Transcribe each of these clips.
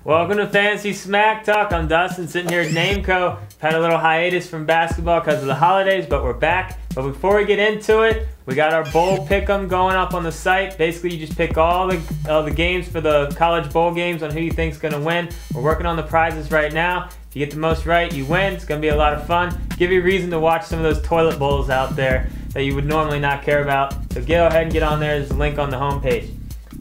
Welcome to Fantasy Smack Talk. I'm Dustin, sitting here at Nameco. Had a little hiatus from basketball because of the holidays, but we're back. But before we get into it, we got our bowl pick'em going up on the site. Basically, you just pick all the games for the college bowl games on who you think's gonna win. We're working on the prizes right now. If you get the most right, you win. It's gonna be a lot of fun. Give you a reason to watch some of those toilet bowls out there that you would normally not care about. So go ahead and get on there. There's a link on the homepage.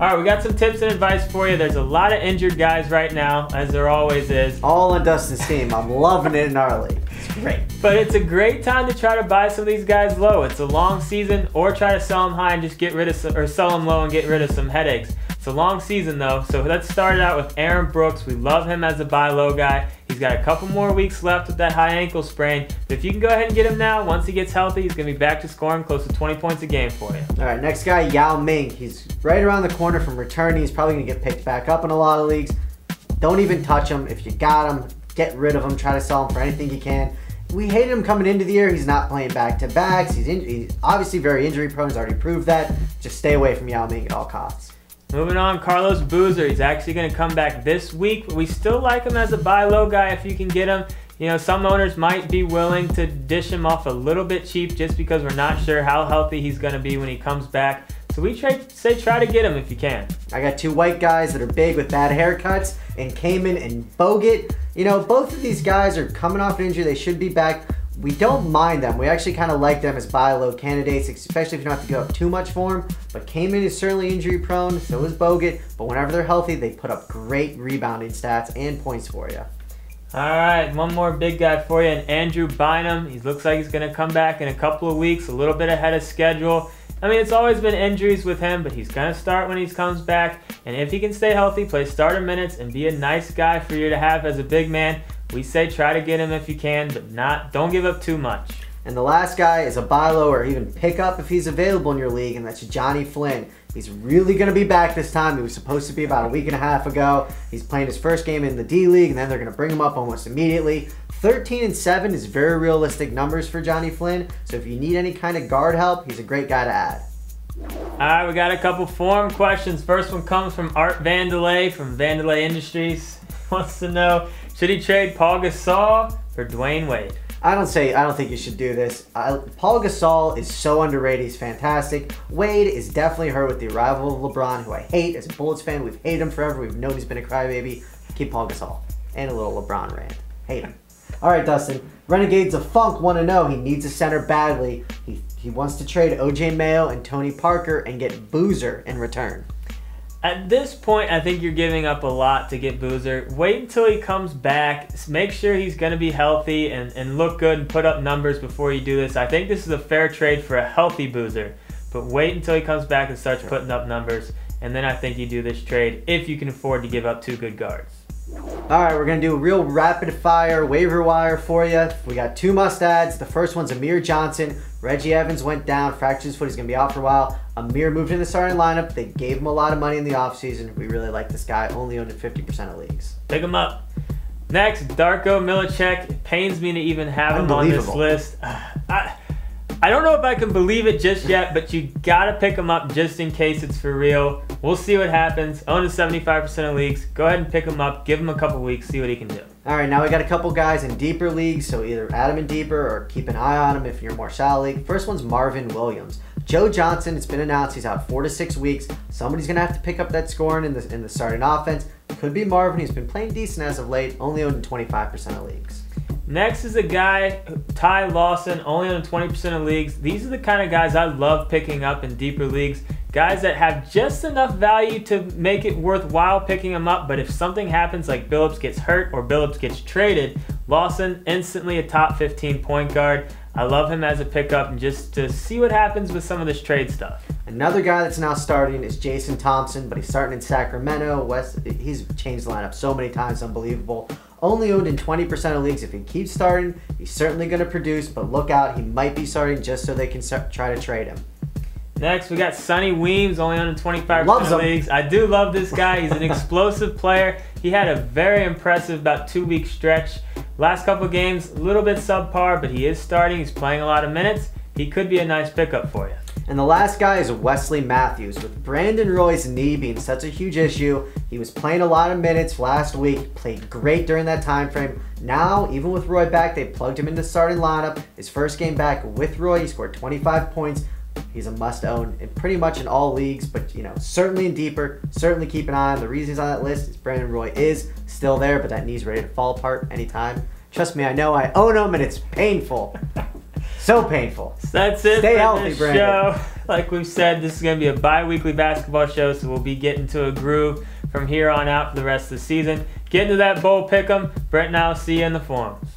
All right, we got some tips and advice for you. There's a lot of injured guys right now, as there always is. All on Dustin's team. I'm loving it in our league. It's great. But it's a great time to try to buy some of these guys low. It's a long season, or try to sell them high and just get rid of some, or sell them low and get rid of some headaches. It's a long season though, so let's start it out with Aaron Brooks. We love him as a buy low guy. He's got a couple more weeks left with that high ankle sprain, but if you can go ahead and get him now, once he gets healthy, he's going to be back to scoring close to 20 points a game for you. All right, next guy, Yao Ming. He's right around the corner from returning. He's probably going to get picked back up in a lot of leagues. Don't even touch him. If you got him, get rid of him. Try to sell him for anything you can. We hated him coming into the year. He's not playing back-to-backs. He's obviously very injury prone. He's already proved that. Just stay away from Yao Ming at all costs. Moving on, Carlos Boozer. He's actually going to come back this week, but we still like him as a buy low guy if you can get him. You know, some owners might be willing to dish him off a little bit cheap just because we're not sure how healthy he's going to be when he comes back. So we say try to get him if you can. I got two white guys that are big with bad haircuts, and Kamen and Bogut. You know, both of these guys are coming off an injury. They should be back. We don't mind them. We actually kind of like them as buy low candidates, especially if you don't have to go up too much for them. But Kamen is certainly injury prone, so is Bogut. But whenever they're healthy, they put up great rebounding stats and points for you. All right, one more big guy for you, and Andrew Bynum. He looks like he's going to come back in a couple of weeks, a little bit ahead of schedule. I mean, it's always been injuries with him, but he's going to start when he comes back. And if he can stay healthy, play starter minutes, and be a nice guy for you to have as a big man, we say try to get him if you can, but don't give up too much. And the last guy is a buy low or even pick up if he's available in your league, and that's Johnny Flynn. He's really going to be back this time. He was supposed to be about a week and a half ago. He's playing his first game in the D League, and then they're going to bring him up almost immediately. 13-7 is very realistic numbers for Johnny Flynn, so if you need any kind of guard help, he's a great guy to add. All right, we got a couple forum questions. First one comes from Art Vandelay from Vandelay Industries. He wants to know, should he trade Paul Gasol for Dwayne Wade? I don't think you should do this. Paul Gasol is so underrated. He's fantastic. Wade is definitely hurt with the arrival of LeBron, who I hate. As a Bullets fan, we've hated him forever. We've known he's been a crybaby. Keep Paul Gasol. And a little LeBron rant. Hate him. All right, Dustin. Renegades of Funk want to know he needs a center badly. He wants to trade OJ Mayo and Tony Parker and get Boozer in return. At this point, I think you're giving up a lot to get Boozer. Wait until he comes back. Make sure he's going to be healthy and look good and put up numbers before you do this. I think this is a fair trade for a healthy Boozer. But wait until he comes back and starts putting up numbers. And then I think you do this trade if you can afford to give up two good guards. All right, we're going to do a real rapid-fire waiver wire for you. We got two must-adds. The first one's Amir Johnson. Reggie Evans went down, fractured his foot. He's going to be out for a while. Amir moved in the starting lineup. They gave him a lot of money in the offseason. We really like this guy. Only owned in 50% of leagues. Pick him up. Next, Darko Milicic. It pains me to even have him on this list. I don't know if I can believe it just yet, but you got to pick him up just in case it's for real. We'll see what happens. Owned in 75% of leagues. Go ahead and pick him up. Give him a couple weeks. See what he can do. All right, now we got a couple guys in deeper leagues, so either add him in deeper or keep an eye on him if you're more shallow league. First one's Marvin Williams. Joe Johnson, it's been announced he's out 4 to 6 weeks. Somebody's going to have to pick up that scoring in the starting offense. Could be Marvin. He's been playing decent as of late. Only owned in 25% of leagues. Next is a guy, Ty Lawson, only on 20% of leagues. These are the kind of guys I love picking up in deeper leagues. Guys that have just enough value to make it worthwhile picking them up, but if something happens like Billups gets hurt or Billups gets traded, Lawson instantly a top 15 point guard. I love him as a pickup and just to see what happens with some of this trade stuff. Another guy that's now starting is Jason Thompson, but he's starting in Sacramento. He's changed the lineup so many times, unbelievable. Only owned in 20% of leagues. If he keeps starting, he's certainly going to produce, but look out, he might be starting just so they can try to trade him. Next, we got Sonny Weems, only on in 25% of leagues. I do love this guy. He's an explosive player. He had a very impressive about 2-week stretch. Last couple of games, a little bit subpar, but he is starting. He's playing a lot of minutes. He could be a nice pickup for you. And the last guy is Wesley Matthews. With Brandon Roy's knee being such a huge issue, he was playing a lot of minutes last week, played great during that time frame. Now, even with Roy back, they plugged him into the starting lineup. His first game back with Roy, he scored 25 points. He's a must-own in pretty much in all leagues, but certainly in deeper. Certainly keep an eye on. The reason he's on that list is Brandon Roy is still there, but that knee's ready to fall apart anytime. Trust me, I know. I own him, and it's painful. So painful. So that's it. Stay for healthy, this Brandon. show. Like we've said, this is going to be a bi-weekly basketball show, so we'll be getting to a groove from here on out for the rest of the season. Get into that bowl pick'em. Brett and I'll see you in the forums.